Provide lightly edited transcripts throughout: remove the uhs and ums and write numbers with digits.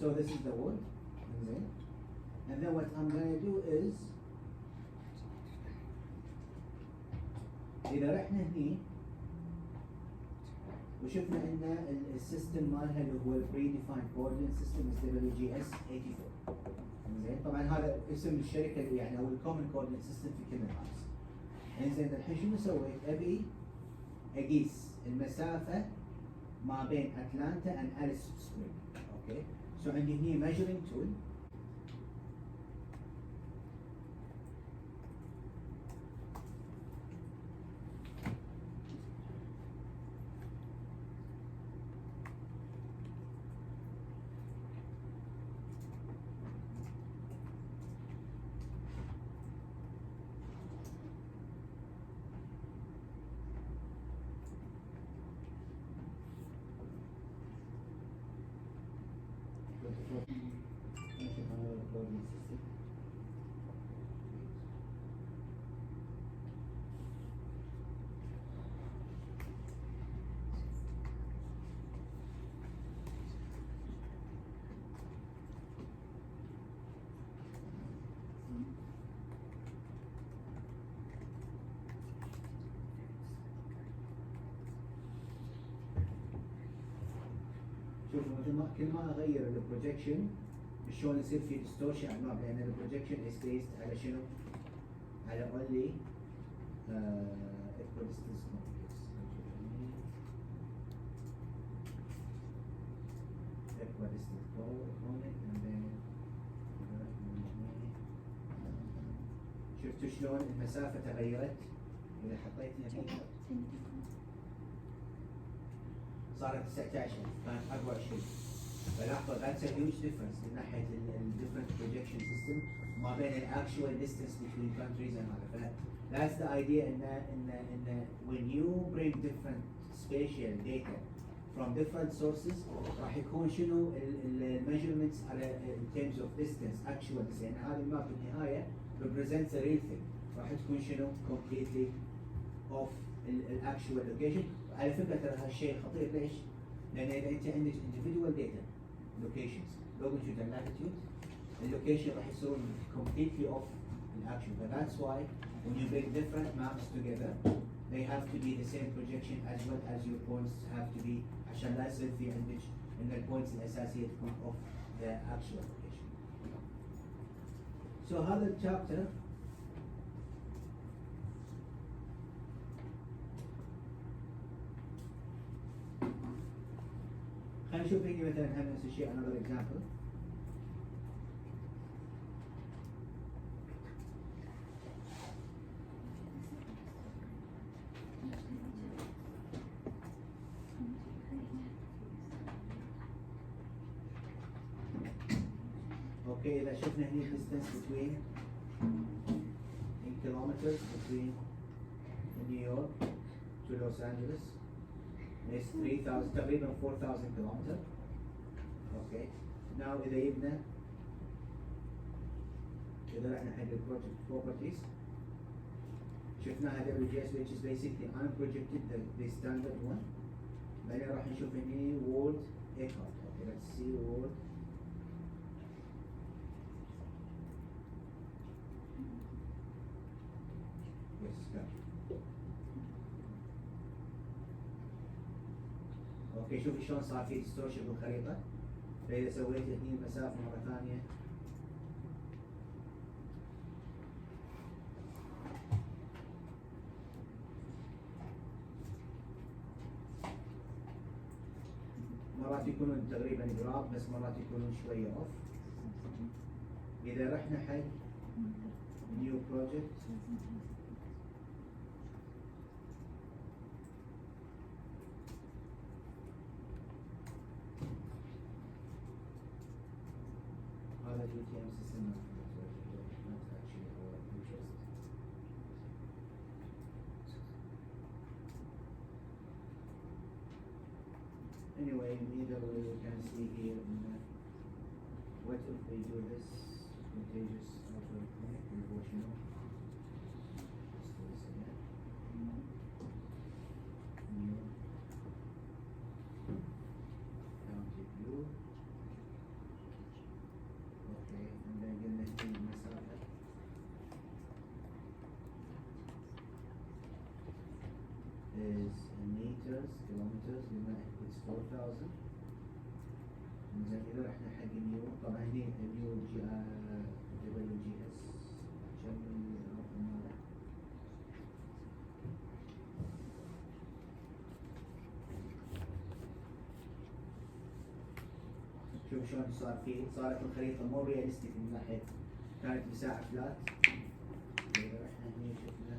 So this is the wood, and then what I'm gonna do is إذا رحنا هني وشفنا إن السيستم مالها اللي هو predefined coordinate system is WGS 84. إنزين طبعا هذا اسم الشركة اللي يعني أو common coordinate system في كل الناس. إنزين الحين شنو سويت؟ أبي أقيس المسافة ما بين أتلانتا and أليس سبرينج. أوكي. سو عندي هني measuring tool. شوفوا مثل ما كل ما اغير البروجكشن شلون يصير في ديستورشن على الماب لان البروجكشن از بيست على شنو؟ على اونلي equidistance component and then شفتوا شلون المسافة تغيرت؟ إذا حطيت هنا صارت 19 كانت 24 فلاحظوا that's a huge difference من ناحية ال different projection system ما بين ال actual distance between countries and هذا that's the idea in when you bring different spatial data from different sources راح يكون شنو ال measurements على in terms of distance actual distance يعني هذه الماب بالنهاية represents a real thing راح تكون شنو completely of ال actual location. على فكرة ترى هالشيء خطير ليش؟ لأن إذا أنت عندك individual data locations longitude and latitude اللوكيشن راح يصيرون completely off in action. But that's why when you bring different maps together they have to be the same projection as well as your points have to be عشان لا يصير في عندك إن البوينتس الأساسية تكون off the actual location. So هذا الشابتر خلينا نشوف هنا مثلا هم نفس الشيء another example. Okay, إذا شفنا هنا distance between in kilometers between New York to Los Angeles is 3,000 تقريبا 4,000 kilometer. Okay. Now إذا جبنا إذا رحنا حق البروجكت properties شفناها WGS which is basically unprojected the standard one. بعدين راح نشوف هني world ACOT. Okay, let's see world. Yes, got it. اوكي شوفي شلون صار في ديستورشن بالخريطة. فإذا سويت هني المسافة مرة ثانية مرات يكونون تقريبا قراب بس مرات يكونون شوية اوف. إذا رحنا حق نيو بروجكت هذا GTM system not actually our interest. Anyway, either way we can see here what if we do this contagious algorithmic proportional. Let's do this again. New county view. is meters kilometers بما it's 4000. زين اذا رحنا حق نيو طبعا هني نيو جي دبليو جي اس كم الرقم ماله؟ شوف شلون صارت الخريطة مو ريالستيك من ناحية كانت مساحة فلات. إذا رحنا هني شفنا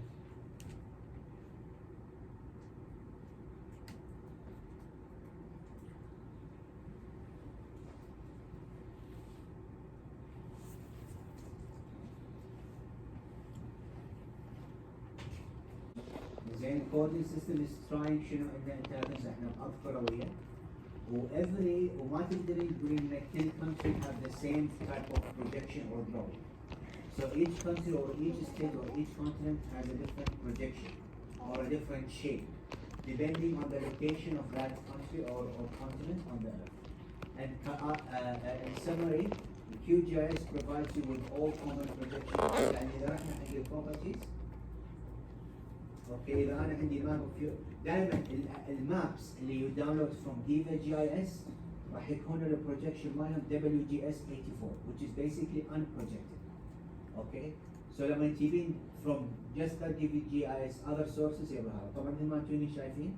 زين الكوردينيت سيستم is trying شنو انه انت تمسح احنا بارض كروية وما تقدرين تقولين ان كل country have the same type of projection or drawing. So each country or each state or each continent has a different projection or a different shape depending on the location of that country or continent on the earth. And in summary, QGIS provides you with all common projections. يعني إذا رحنا حق properties اوكي اذا انا عندي ماب دائما المابس اللي يو داونلود فروم ديفا جي اي اس راح يكون البروجكشن مالهم WGS 84 which is basically unprojected. اوكي سو لما تجيبين from just that DVGIS other sources يبقى هذا طبعا مثل ما انتم شايفين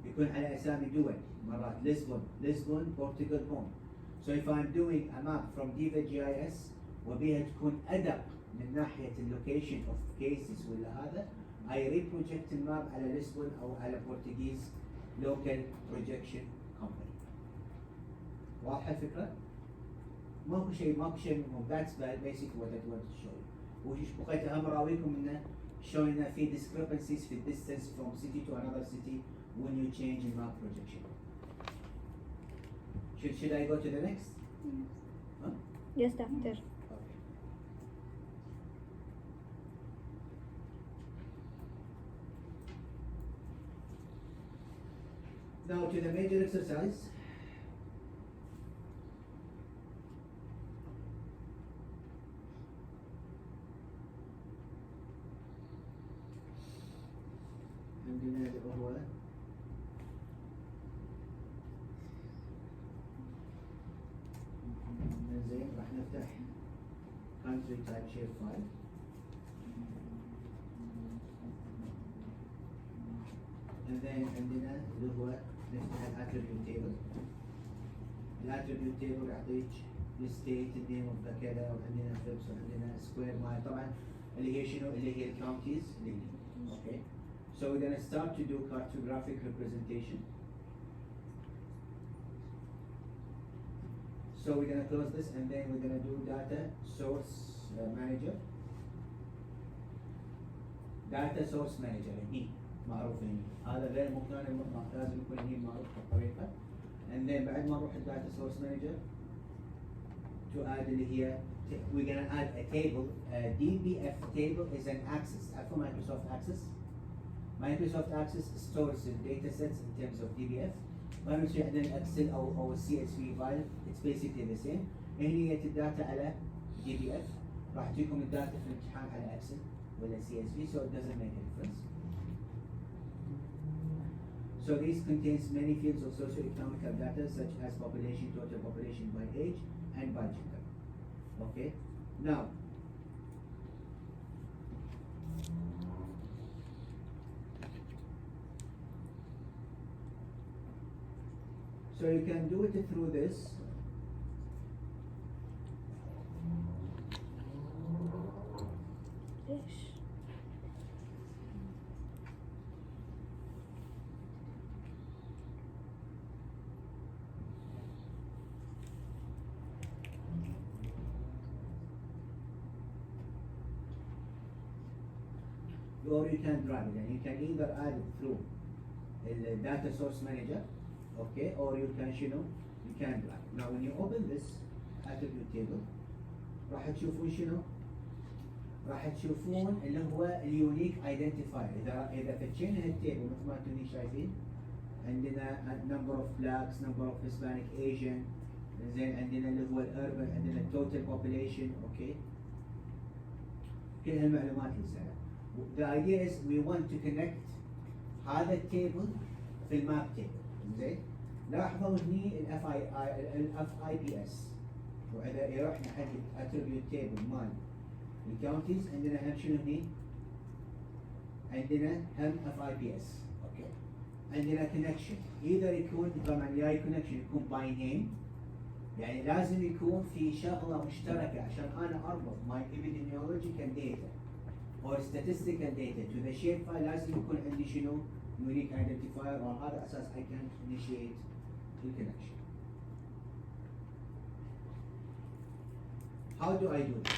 يكون على اسامي دول مرات لشبون بورتغال بون. So if I'm doing a map from Diva GIS وبيها تكون ادق من ناحية اللوكيشن اوف كيسز ولا هذا I reproject الماب على لشبون او على بورتغيز local projection company. واضحة الفكرة؟ ماكو شيء منهم that's basically what I wanted to show you. وش بقيت اهم اراويكم انه شلون انه في discrepancies في distance from city to another city when you change the map projection. Should I go to the next? Huh? Yes, doctor. Okay. Now to the major exercise. عندنا اللي هو زين راح نفتح country type shape file. and then عندنا اللي هو نفتح الاتريبيوت تيبل. الاتريبيوت تيبل يعطيك الستيت النيم اوف ذا كذا وعندنا فيبس وعندنا سكوير ماي طبعا اللي هي شنو اللي هي الكاونتيز اللي اوكي. So we're going to start to do cartographic representation. So we're going to close this and then we're going to do data source manager. Data source manager هني معروف هني هذا غير مكان لازم يكون هني معروف بالطريقة. And then بعد ما نروح الداتا source manager to add اللي هي we're going to add a table. A DBF table is an access. عارفوا Microsoft Access? Microsoft Access stores the data sets in terms of DBF. ما نمشي عندنا الاكسل او الCSV file. It's basically the same. هني جت الداتا على DBF راح تجيكم الداتا في الامتحان على اكسل ولا CSV so it doesn't make a difference. So this contains many fields of socio-economical data such as population, total population by age and by gender. Okay. Now so you can do it through this. ليش؟ Or you can drive it, and you can either add it through the data source manager, okay, or you can you can drive it. Now when you open this attribute table راح تشوفون شنو؟ راح تشوفون اللي هو اليونيك ايدنتيفاير. اذا فتشينا هالتيبل مثل ما انتم شايفين عندنا number of blacks, number of Hispanic, Asian, زين عندنا اللي هو الاربن، عندنا total population، اوكي. كل هالمعلومات نسألها. The idea is we want to connect هذا التيبل في الماب تيبل. زين لاحظوا هني الاف اي بي اس، واذا رحنا حق الاتريبيوت تيبل مال الكاونتيز عندنا هم شنو هني؟ عندنا هم اف اي بي اس. اوكي عندنا كونكشن، اذا يكون طبعا يا كونكشن يكون باي نيم، يعني لازم يكون في شغله مشتركه عشان انا اربط ماي epidemiological data or statistical data to the shape file. لازم يكون عندي شنو؟ unique identifier، وهذا اساس I can initiate the connection. How do I do it?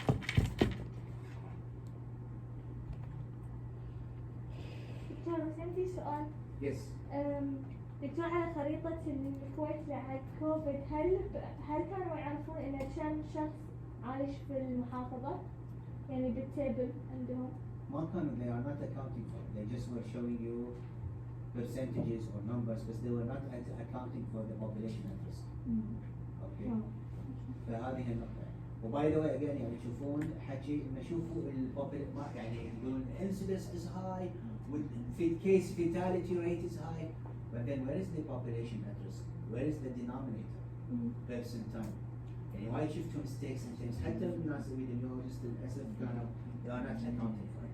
دكتور بس عندي سؤال. Yes. دكتور على خريطة الكويت بعد كوفيد هل كانوا يعرفون إن كم شخص عايش في المحافظة؟ يعني بالتيبل عندهم؟ ما كانوا they are not accounting for it. They just were showing you percentages or numbers, but they were not accounting for the population at risk. Okay. فهذه هي النقطة. وباي ذا واي again يعني تشوفون حكي إن شوفوا يعني يقولون incidence is high, with case fatality rate is high, but then where is the population at risk? Where is the denominator? Percentile. يعني وايد شفتوا mistakes and things حتى الناس epidemiologists للأسف كانوا they are not accounting for it.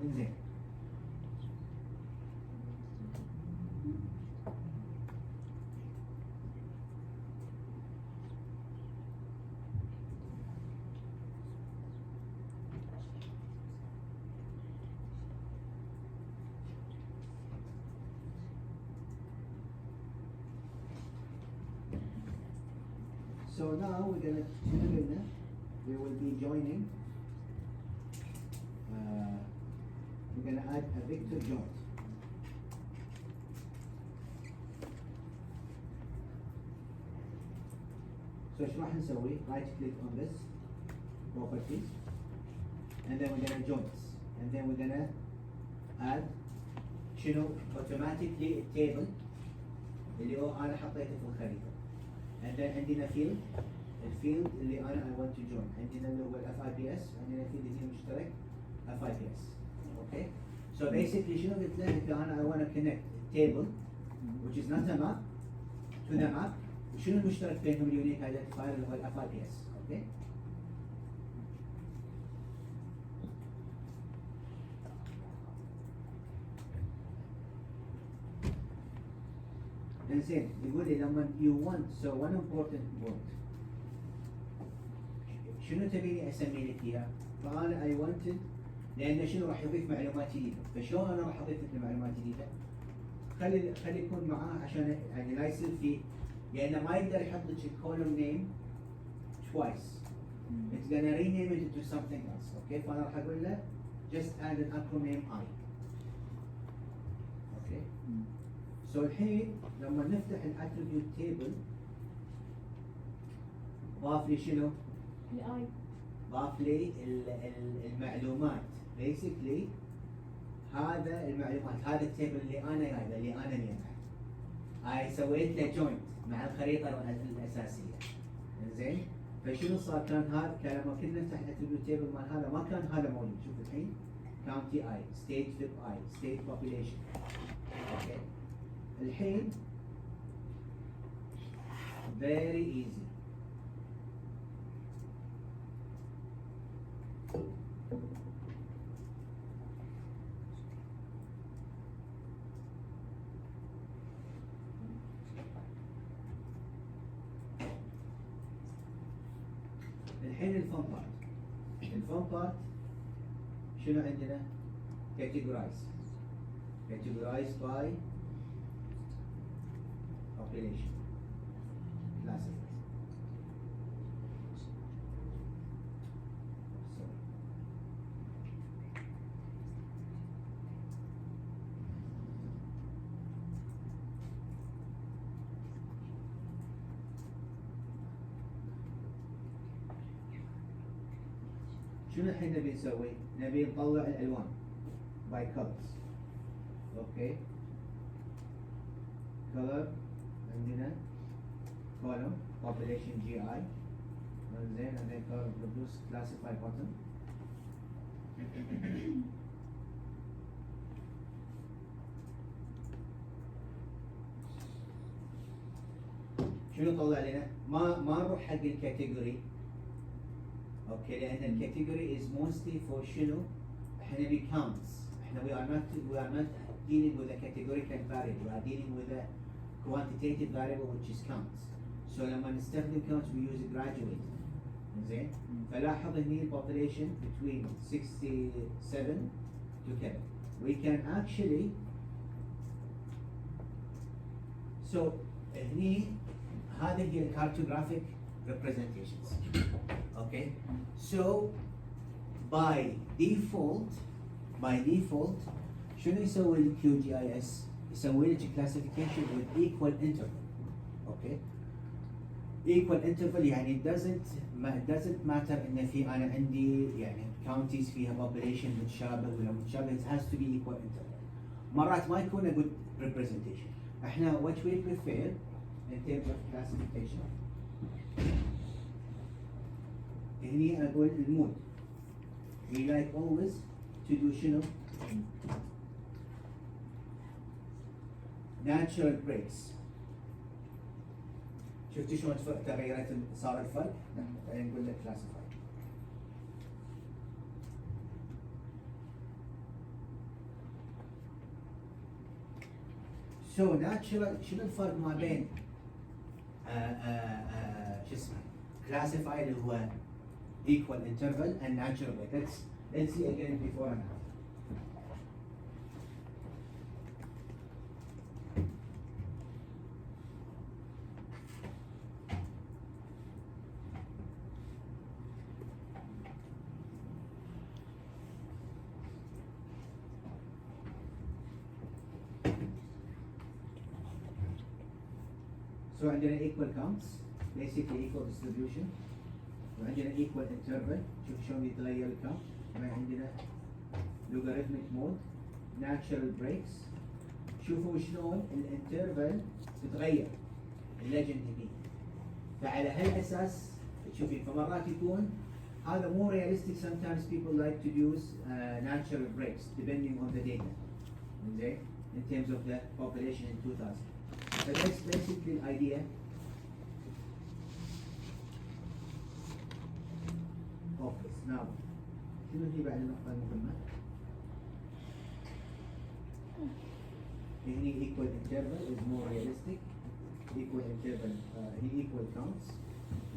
إنزين. So now we're going to we will be joining. We're going to add a vector joint. So ايش راح نسوي؟ right click on this properties, and then we're going to join this, and then we're going to add شنو automatically التيبل اللي هو انا حطيته في الخريطة. and then عندنا field الفيلد اللي انا I want to join. عندنا اللي هو الاف اي بي اس، عندنا فيلد هنا مشترك اف اي بي اس. اوكي so basically شنو قلت له؟ قلت له انا I want to connect table which is not a map to the map. وشنو المشترك بينهم؟ اليونيك ايدنتيفاير اللي هو الاف اي بي اس. اوكي انزين يقول لي لما you want so one important point شنو تبيني اسمي لك اياه؟ فانا I wanted لان شنو راح يضيف معلومات جديده، فشلون انا راح اضيف لك معلومات جديده؟ خلي يكون معاه عشان يعني لا يصير في لانه ما يقدر يحط لك الكولوم نيم twice. It's gonna rename it into something else. اوكي فانا راح اقول له just add an acronym I. اوكي so الحين لما نفتح الاتريبيوت تيبل ضاف لي شنو؟ الاي ضاف لي المعلومات. basically هذا المعلومات، هذا التيبل اللي انا جايبه اللي انا جايبه هاي سويت له جوينت مع الخريطه الاساسيه. زين فشنو صار؟ كان هذا لما كنا نفتح الاتريبيوت تيبل مال هذا ما كان هذا موجود. شوف الحين county I, state flip I, state population. اوكي الحين very easy. الحين الفون بارت شنو عندنا؟ categorize by population classify. شنو الحين نبي نسوي؟ نبي نطلع الالوان by colors. اوكي color عندنا column population GI زين and then color produce classify button. شنو طلع لنا؟ ما نروح حق الكاتيجوري، اوكي، لان الكاتيجوري is mostly for شنو؟ احنا نبي counts، احنا we are not dealing with a categorical variable, we are dealing with a quantitative variable which is counts. So لما نستخدم counts we use graduate. زين؟ فلاحظ هني population between 67 to كذا. We can actually so هني هذه هي cartographic representations. Okay? So by default شنو يسوي ال QGIS؟ يسوي لك classification with equal interval. Okay? equal interval يعني doesn't matter ان في انا عندي يعني counties فيها population متشابه ولا متشابه، it has to be equal interval. مرات ما يكون a good representation. احنا what we prefer in terms of classification هني اقول المود we like always to do شنو؟ natural breaks. شفتي شلون تغيرت صار الفرق؟ بعدين نقول لك classify. So natural شنو الفرق ما بين شو اسمه classify اللي هو equal interval and natural break. Let's see again before and after. So عندنا equal counts basically equal distribution وعندنا equal interval شوف شلون يتغير الكاونت وعندنا logarithmic mode natural breaks. شوفوا شلون الانترفال تتغير الليجند هني، فعلى هالاساس تشوفين فمرات يكون هذا مو realistic. sometimes people like to use natural breaks depending on the data زين in terms of the population in 2000. So that's basically the idea of this. Now, شنو هي بعد النقطة المهمة؟ هني equal interval is more realistic. Equal interval هي equal counts.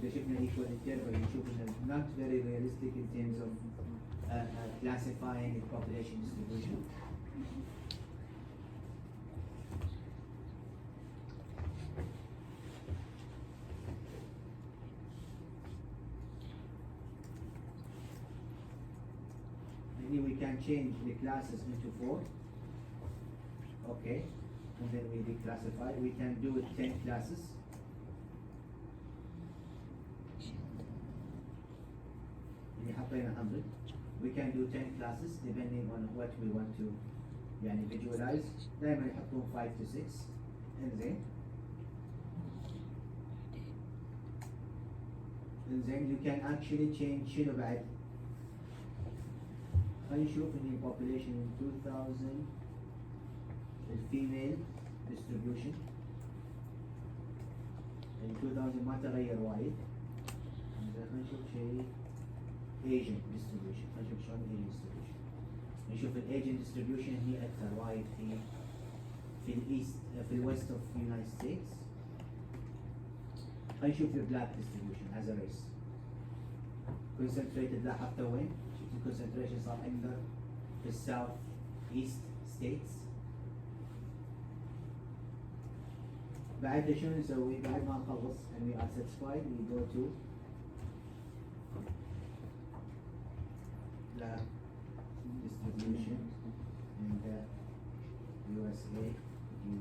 إذا شفنا equal interval نشوف إنه not very realistic in terms of classifying the population distribution. We can change the classes into 4, okay, and then we declassify. We can do it 10 classes. حطينا 100. We can do 10 classes depending on what we want to يعني visualize. دائما يحطون 5 to 6 انزين. You can actually change شنو بعد. خلينا نشوف ان population in 2000 الفيميل distribution in 2000 ما تغير وايد. خلينا نشوف شيء Asian distribution. خلينا نشوف شلون Asian distribution. نشوف ال Asian distribution هي أكثر وايد في الإيست في الويست of United States. خلينا نشوف ال black distribution as a race. Concentrated لاحظتوا وين؟ concentration صار أكثر في الساوث ايست ستيتس. بعد شنو نسوي؟ بعد ما نخلص and we are satisfied we go to the distribution in the USA in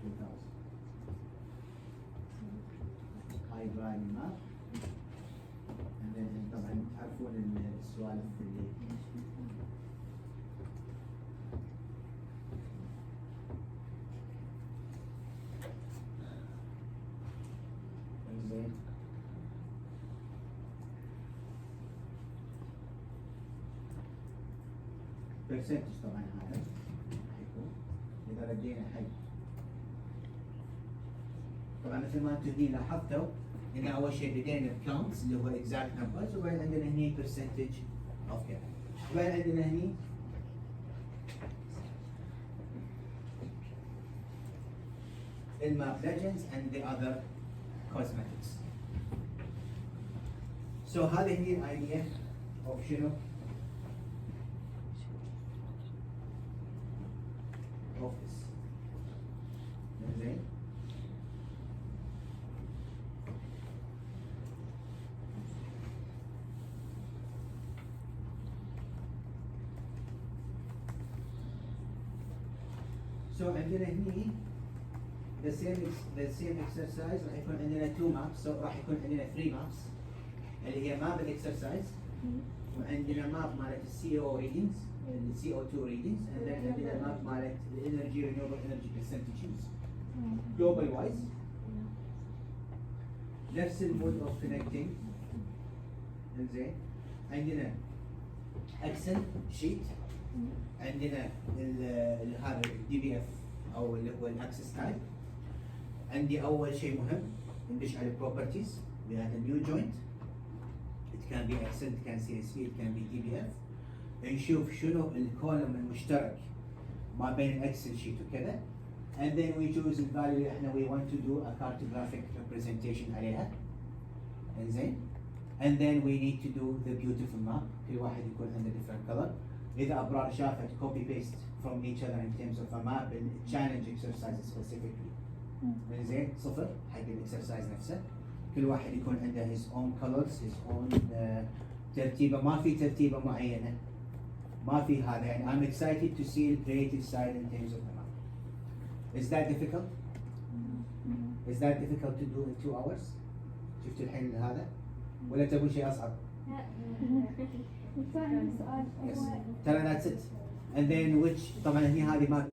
2000. high value map. طبعا تعرفون السوالف اللي زين برسنتج طبعا هذا راح يكون اذا ردينا حق طبعا مثل ما انتم هني لاحظتوا ان اول شيء بدينا بكاونتس اللي هو exact numbers، وبعدين عندنا هني percentage of كذا، وبعدين عندنا هني الماب legends and the other cosmetics. So هذه هي الايديا of شنو؟ of this. زين؟ So عندنا هني the same exercise راح يكون عندنا 2 maps، so راح يكون عندنا 3 maps اللي هي map الاكسرسايز، وعندنا ماب مالت CO readings CO2 readings، and then عندنا ماب مالت energy renewable energy percentages global wise. نفس المود of connecting. انزين عندنا اكسل شيت، عندنا هذا الدي بي اف او اللي هو الاكسس تايب. عندي اول شيء مهم ندش على البروبرتيز بهذا النيو جوينت. it can be Excel, it can CSV, it can be DBF. نشوف شنو الكولوم المشترك ما بين الاكسل شيت وكذا، and then we choose the value اللي احنا we want to do a cartographic representation عليها. انزين and then we need to do the beautiful map. كل واحد يكون عنده different color. إذا أبرار شافت copy paste from each other in terms of a map and challenge exercise specifically. زين صفر حق الاكسرسايز نفسه. كل واحد يكون عنده his own colors, his own ترتيبه، ما في ترتيبه معينة. ما في هذا يعني I'm excited to see the creative side in terms of the map. Is that difficult? Is that difficult to do in 2 hours? شفت الحين هذا؟ ولا تبون شيء أصعب؟ فاهم السؤال. Yes. ترى that's it. And then which طبعا هني هذه ما